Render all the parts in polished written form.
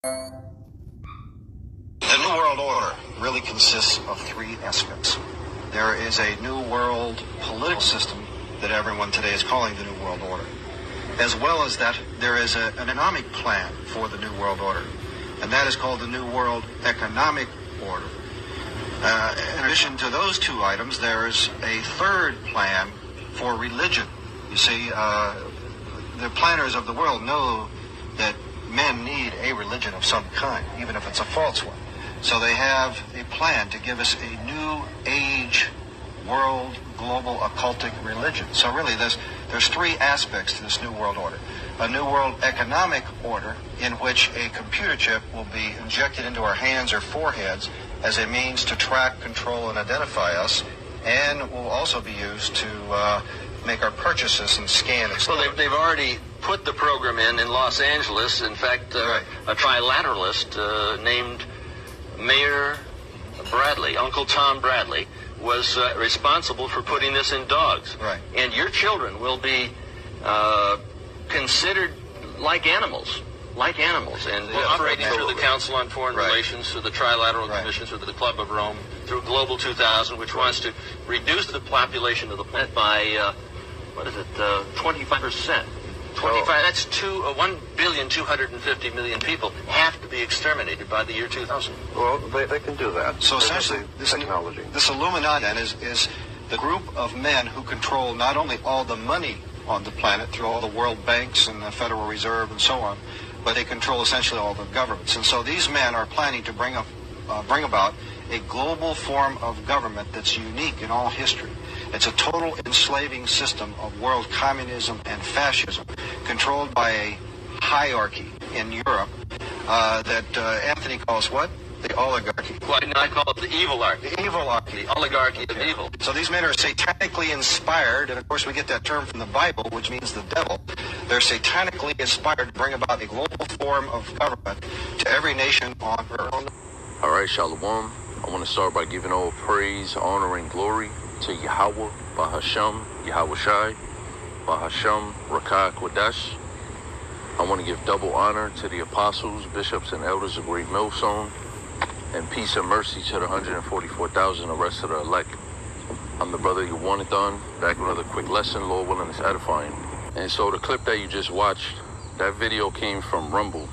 The New World Order really consists of three aspects. There is a New World political system that everyone today is calling the New World Order. As well as that, there is an economic plan for the New World Order, and that is called the New World Economic Order. In addition to those two items, there is a third plan for religion. You see, the planners of the world know that men need a religion of some kind, even if it's a false one. So they have a plan to give us a new age world global occultic religion. So really there's three aspects to this New World Order. A New World Economic Order in which a computer chip will be injected into our hands or foreheads as a means to track, control, and identify us, and will also be used to make our purchases and scan and stuff. Well, they've already put the program in Los Angeles. In fact, Right. A trilateralist named Mayor Bradley, Uncle Tom Bradley, was responsible for putting this in dogs. Right. And your children will be considered like animals. And operating through the Council on Foreign Right. Relations, through the Trilateral Right. Commission, through the Club of Rome, through Global 2000, which wants to reduce the population of the planet by, 25%. 25, that's 1,250,000,000 people have to be exterminated by the year 2000. Well, they can do that. So They have essentially, the technology. this Illuminati then is the group of men who control not only all the money on the planet through all the world banks and the Federal Reserve and so on, but they control essentially all the governments. And so these men are planning to bring about a global form of government that's unique in all history. It's a total enslaving system of world communism and fascism, controlled by a hierarchy in Europe that Anthony calls what? The oligarchy. Why didn't I call it the evil-archy? The evil-archy. The oligarchy of evil. So these men are satanically inspired, and of course we get that term from the Bible, which means the devil. They're satanically inspired to bring about a global form of government to every nation on earth. All right, Shalom. I want to start by giving all praise, honor, and glory to Yahweh, Bahasham, Yahweh Shai, Bahasham, Rakah Kodash. I want to give double honor to the apostles, bishops, and elders of Great Millstone, and peace and mercy to the 144,000, the rest of the elect. I'm the brother you wanted done, back with another quick lesson, Lord willing, it's edifying. And so the clip that you just watched, that video came from Rumble.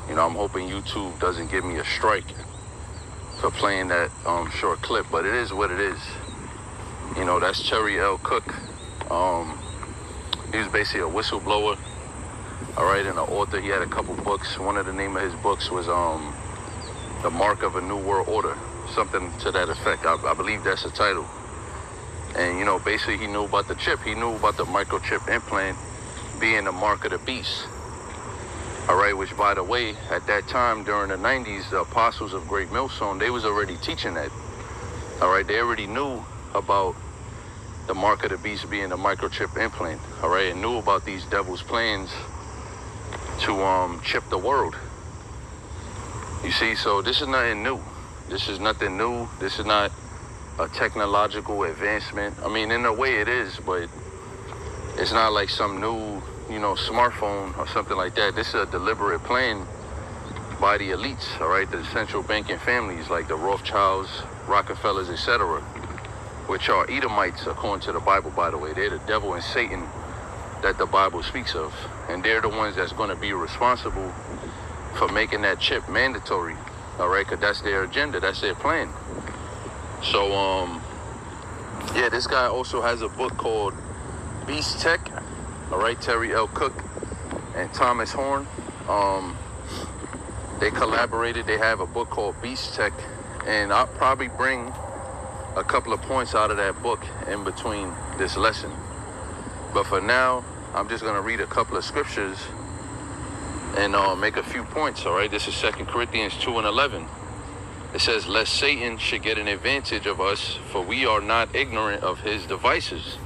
You know, I'm hoping YouTube doesn't give me a strike for playing that short clip, but it is what it is. You know, that's Cherry L. Cook. He was basically a whistleblower, all right, and an author. He had a couple books. One of the name of his books was The Mark of a New World Order, something to that effect. I believe that's the title. And, you know, basically he knew about the chip. He knew about the microchip implant being the mark of the beast. All right, which, by the way, at that time during the 90s, the apostles of Great Millstone, they was already teaching that. All right, they already knew about the mark of the beast being the microchip implant. All right, and knew about these devil's plans to chip the world. You see, so this is nothing new. This is nothing new. This is not a technological advancement. I mean, in a way it is, but it's not like some new, you know, smartphone or something like that. This is a deliberate plan by the elites, all right, the central banking families like the Rothschilds, Rockefellers, etc., which are Edomites according to the Bible, by the way. They're the devil and Satan that the Bible speaks of. And they're the ones that's going to be responsible for making that chip mandatory, all right, because that's their agenda, that's their plan. So, yeah, this guy also has a book called Beast Tech, all right, Terry L. Cook and Thomas Horn. They collaborated. They have a book called Beast Tech, and I'll probably bring a couple of points out of that book in between this lesson. But for now, I'm just going to read a couple of scriptures and make a few points, all right? This is 2 Corinthians 2:11. It says, lest Satan should get an advantage of us, for we are not ignorant of his devices.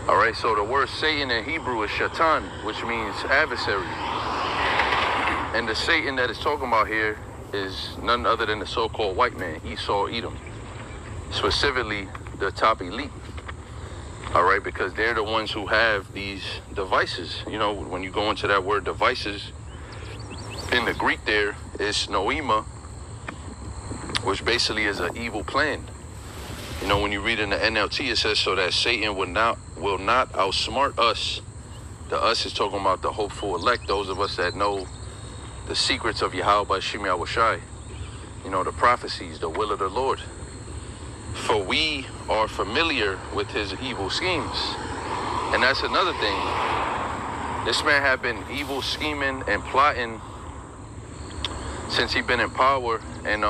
All right, so the word Satan in Hebrew is shaitan, which means adversary. And the Satan that is talking about here is none other than the so-called white man, Esau, Edom. Specifically, the top elite. All right, because they're the ones who have these devices. You know, when you go into that word devices, In the Greek there is noema, which basically is an evil plan. You know, when you read in the NLT, it says, so that Satan will not outsmart us. The us is talking about the hopeful elect, those of us that know the secrets of Yahweh Shem Yahushai. You know, the prophecies, the will of the Lord. For we are familiar with his evil schemes. And that's another thing. This man had been evil scheming and plotting since he been in power. And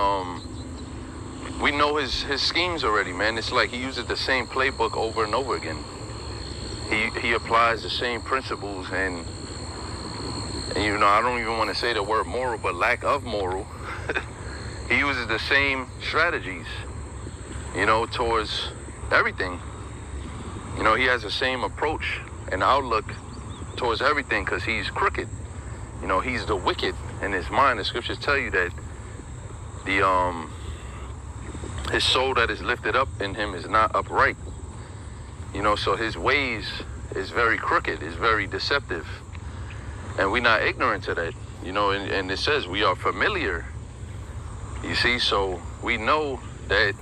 we know his schemes already, man. It's like he uses the same playbook over and over again. He applies the same principles and you know, I don't even want to say the word moral, but lack of moral. He uses the same strategies, you know, towards everything. You know, he has the same approach and outlook towards everything because he's crooked. You know, he's the wicked in his mind. The scriptures tell you that his soul that is lifted up in him is not upright. You know, so his ways is very crooked, is very deceptive. And we're not ignorant to that, you know, and it says we are familiar. You see, so we know that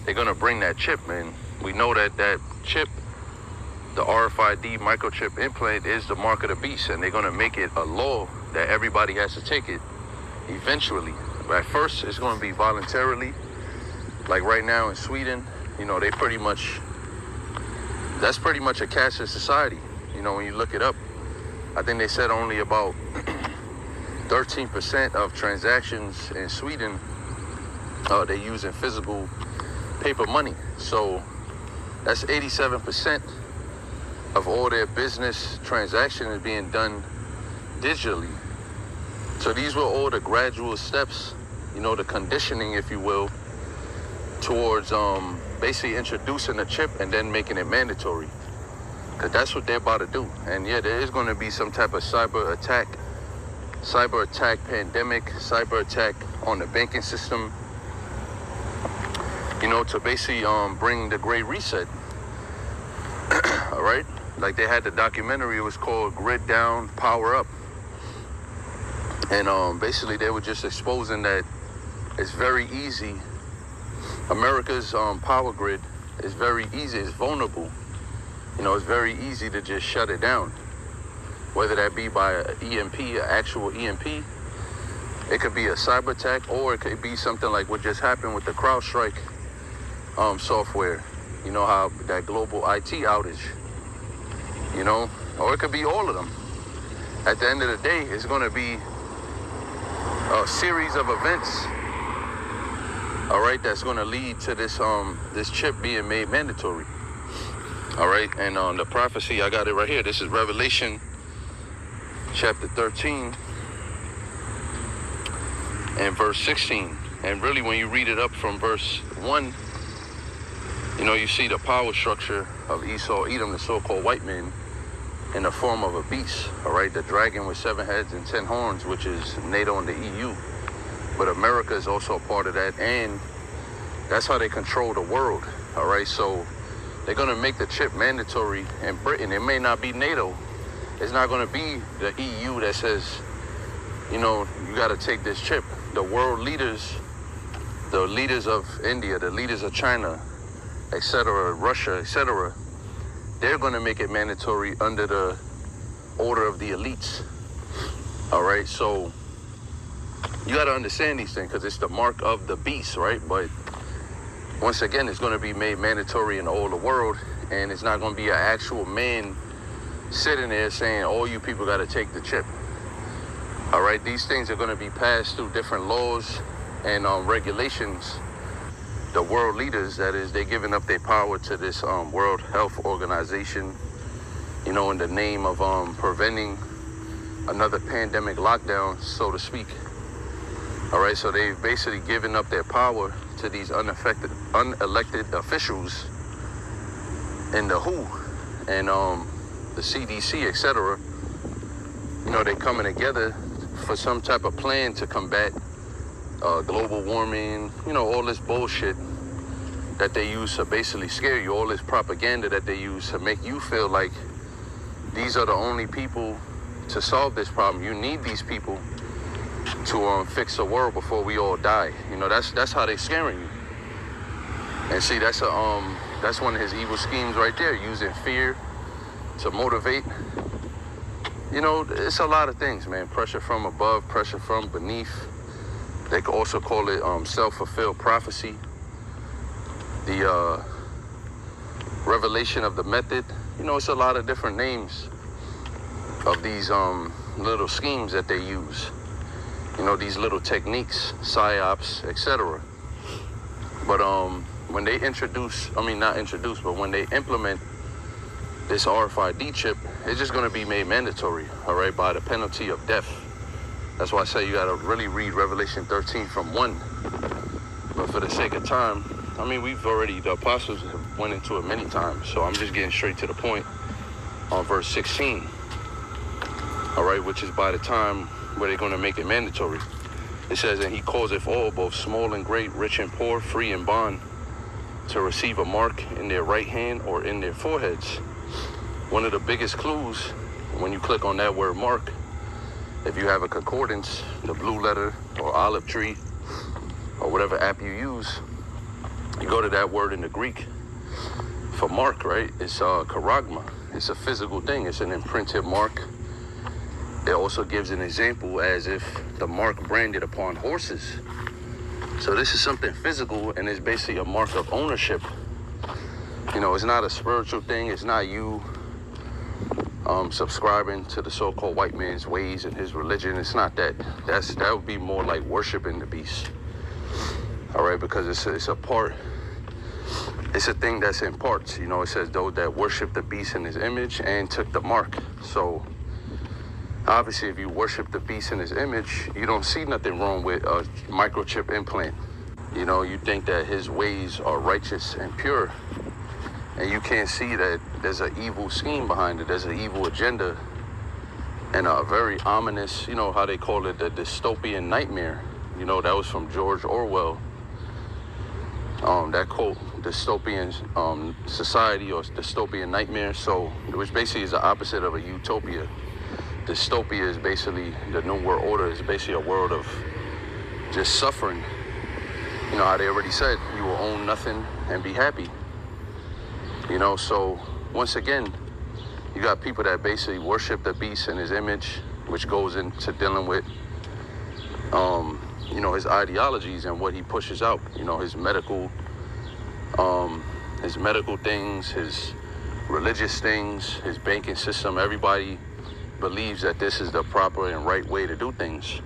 they're going to bring that chip, man. We know that that chip, the RFID microchip implant, is the mark of the beast, and they're going to make it a law that everybody has to take it eventually. But at first, it's going to be voluntarily. Like right now in Sweden, you know, that's pretty much a cashless society. You know, when you look it up, I think they said only about 13% of transactions in Sweden, they're using physical paper money. So that's 87% of all their business transactions being done digitally. So these were all the gradual steps, you know, the conditioning, if you will, towards basically introducing a chip and then making it mandatory. Because that's what they're about to do. And yeah, there is going to be some type of cyber attack pandemic, cyber attack on the banking system, you know, to basically bring the Great Reset. All right? Like they had the documentary, it was called Grid Down, Power Up. And basically they were just exposing that it's very easy. America's power grid is very easy, it's vulnerable. You know, it's very easy to just shut it down. Whether that be by an EMP, an actual EMP, it could be a cyber attack, or it could be something like what just happened with the CrowdStrike software. You know, how that global IT outage, you know, or it could be all of them. At the end of the day, it's going to be a series of events, all right, that's going to lead to this chip being made mandatory. All right, and on the prophecy, I got it right here. This is Revelation chapter 13 and verse 16. And really, when you read it up from verse 1, you know, you see the power structure of Esau, Edom, the so-called white man, in the form of a beast. All right, the dragon with 7 heads and 10 horns, which is NATO and the EU. But America is also a part of that, and that's how they control the world. All right, so they're going to make the chip mandatory in Britain. It may not be NATO. It's not going to be the EU that says, you know, you got to take this chip. The world leaders, the leaders of India, the leaders of China, etc., Russia, etc., they're going to make it mandatory under the order of the elites. All right, so you got to understand these things because it's the mark of the beast, right? But once again, it's going to be made mandatory in all the world, and it's not going to be an actual man sitting there saying, all you people got to take the chip. All right, these things are going to be passed through different laws and regulations. The world leaders, that is, they're giving up their power to this World Health Organization, you know, in the name of preventing another pandemic lockdown, so to speak. All right, so they've basically given up their power to these unelected officials in the WHO and the CDC, etc. You know, they're coming together for some type of plan to combat global warming, you know, all this bullshit that they use to basically scare you, all this propaganda that they use to make you feel like these are the only people to solve this problem. You need these people to fix the world before we all die. You know, that's how they scaring you. And see, that's one of his evil schemes right there, using fear to motivate. You know, it's a lot of things, man. Pressure from above, pressure from beneath. They could also call it self-fulfilled prophecy. The revelation of the method. You know, it's a lot of different names of these little schemes that they use. You know, these little techniques, psyops, etc. But when they when they implement this RFID chip, it's just going to be made mandatory, all right, by the penalty of death. That's why I say you got to really read Revelation 13 from 1. But for the sake of time, I mean, the apostles have went into it many times, so I'm just getting straight to the point on verse 16, all right, which is by the time where they're going to make it mandatory. It says, and he causeth all, both small and great, rich and poor, free and bond, to receive a mark in their right hand or in their foreheads. One of the biggest clues, when you click on that word mark, if you have a concordance, the blue letter or olive tree, or whatever app you use, you go to that word in the Greek for mark, right? It's charagma. It's a physical thing. It's an imprinted mark. It also gives an example as if the mark branded upon horses. So this is something physical, and it's basically a mark of ownership. You know, it's not a spiritual thing. It's not you subscribing to the so-called white man's ways and his religion. It's not that. That would be more like worshiping the beast. All right, because it's a part. It's a thing that's in parts. You know, it says those that worship the beast in his image and took the mark. So obviously, if you worship the beast in his image, you don't see nothing wrong with a microchip implant. You know, you think that his ways are righteous and pure, and you can't see that there's an evil scheme behind it. There's an evil agenda and a very ominous, you know, how they call it, the dystopian nightmare. You know, that was from George Orwell. That quote, dystopian society or dystopian nightmare. So, which basically is the opposite of a utopia. Dystopia is basically, the New World Order is basically a world of just suffering. You know how they already said, you will own nothing and be happy. You know, so once again, you got people that basically worship the beast in his image, which goes into dealing with, you know, his ideologies and what he pushes out. You know, his medical things, his religious things, his banking system. Everybody believes that this is the proper and right way to do things.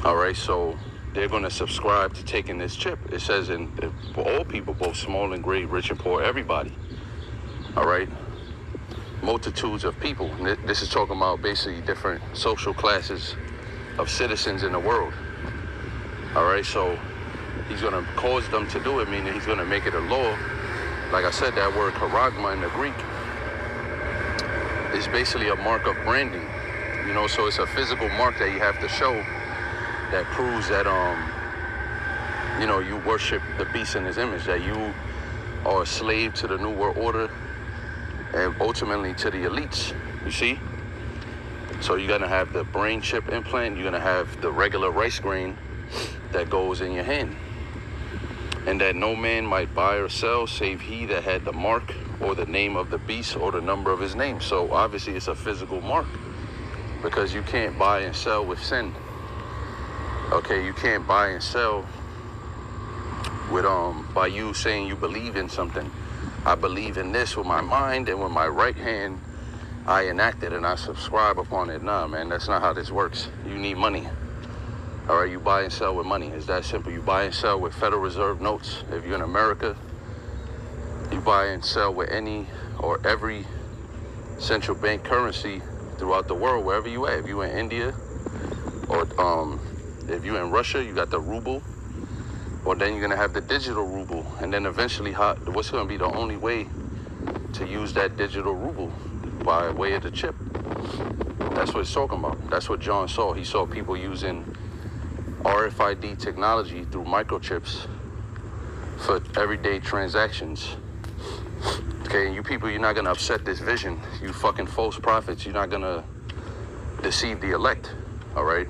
All right, so they're going to subscribe to taking this chip. It says for all people, both small and great, rich and poor, everybody. All right, multitudes of people. This is talking about basically different social classes of citizens in the world. All right, so he's going to cause them to do it, meaning he's going to make it a law. Like I said, that word charagma in the Greek is basically a mark of branding. You know, so it's a physical mark that you have to show that proves that, you know, you worship the beast in his image, that you are a slave to the New World Order and ultimately to the elites, you see? So you're going to have the brain chip implant, you're going to have the regular rice grain that goes in your hand. And that no man might buy or sell save he that had the mark or the name of the beast or the number of his name. So obviously it's a physical mark because you can't buy and sell with sin. Okay, you can't buy and sell with by you saying you believe in something. I believe in this with my mind, and with my right hand I enact it and I subscribe upon it. Nah, man, that's not how this works. You need money. All right, you buy and sell with money. It's that simple. You buy and sell with Federal Reserve notes. If you're in America, you buy and sell with any or every central bank currency throughout the world, wherever you at. If you're in India, or if you're in Russia, you got the ruble, or then you're gonna have the digital ruble, and then eventually, what's gonna be the only way to use that digital ruble? By way of the chip. That's what it's talking about. That's what John saw. He saw people using RFID technology through microchips for everyday transactions. Okay, and you people, you're not gonna upset this vision. You fucking false prophets, you're not gonna deceive the elect, all right?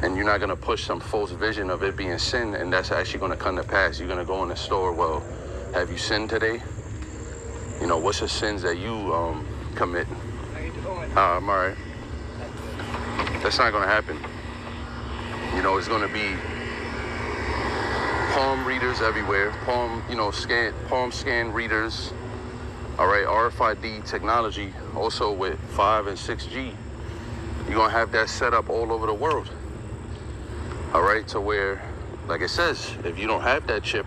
And you're not going to push some false vision of it being sin, and that's actually going to come to pass. You're going to go in the store, well, have you sinned today? You know, what's the sins that you commit? How you doing? I'm all right. That's not going to happen. You know, it's going to be palm readers everywhere, palm scan readers. All right, RFID technology, also with 5 and 6G. You're going to have that set up all over the world. All right, to where, like it says, if you don't have that chip,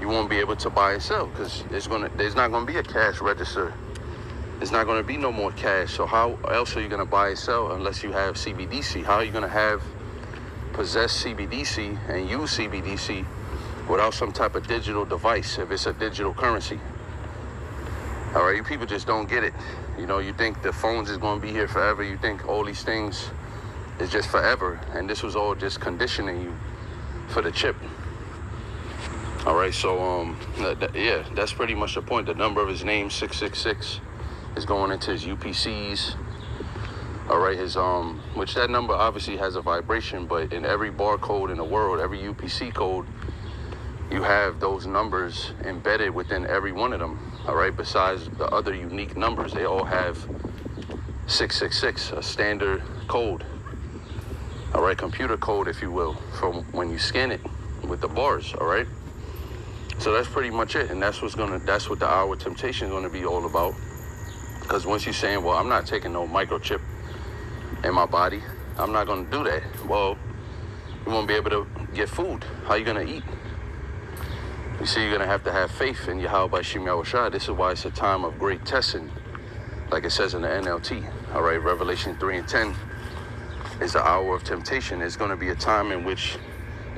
you won't be able to buy and sell, because there's not going to be a cash register. There's not going to be no more cash. So how else are you going to buy and sell unless you have CBDC? How are you going to possess CBDC and use CBDC without some type of digital device if it's a digital currency? All right, you people just don't get it. You know, you think the phones is going to be here forever. You think all these things is just forever, and this was all just conditioning you for the chip. All right, so yeah, that's pretty much the point. The number of his name, 666, is going into his UPCs. All right, his which that number obviously has a vibration, but in every barcode in the world, every UPC code, you have those numbers embedded within every one of them. All right, besides the other unique numbers, they all have 666, a standard code. All right, computer code, if you will, from when you scan it with the bars. All right, so that's pretty much it, and that's what the hour of temptation is going to be all about. Because once you're saying, well, I'm not taking no microchip in my body, I'm not going to do that. Well, you won't be able to get food. How you going to eat? You see, you're going to have faith in Yahweh Shem Yahushua. This is why it's a time of great testing, like it says in the NLT. All right, Revelation 3 and 10 is the hour of temptation. It's going to be a time in which,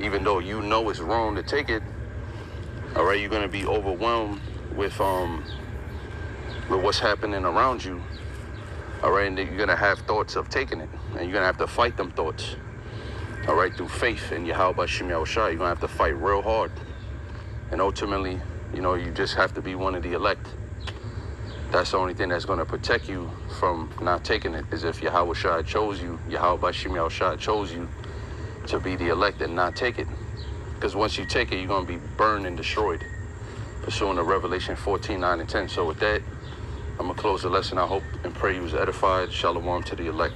even though you know it's wrong to take it, all right, you're going to be overwhelmed with what's happening around you. All right, and you're going to have thoughts of taking it, and you're going to have to fight them thoughts. All right, through faith in Yahweh Shem Yahushua, you're going to have to fight real hard. And ultimately, you know, you just have to be one of the elect. That's the only thing that's going to protect you from not taking it, is if Yahweh Shai chose you, Yahweh Shem Yahushua chose you to be the elect and not take it. Because once you take it, you're going to be burned and destroyed, pursuant to Revelation 14, 9, and 10. So with that, I'm going to close the lesson. I hope and pray you was edified. Shalom to the elect.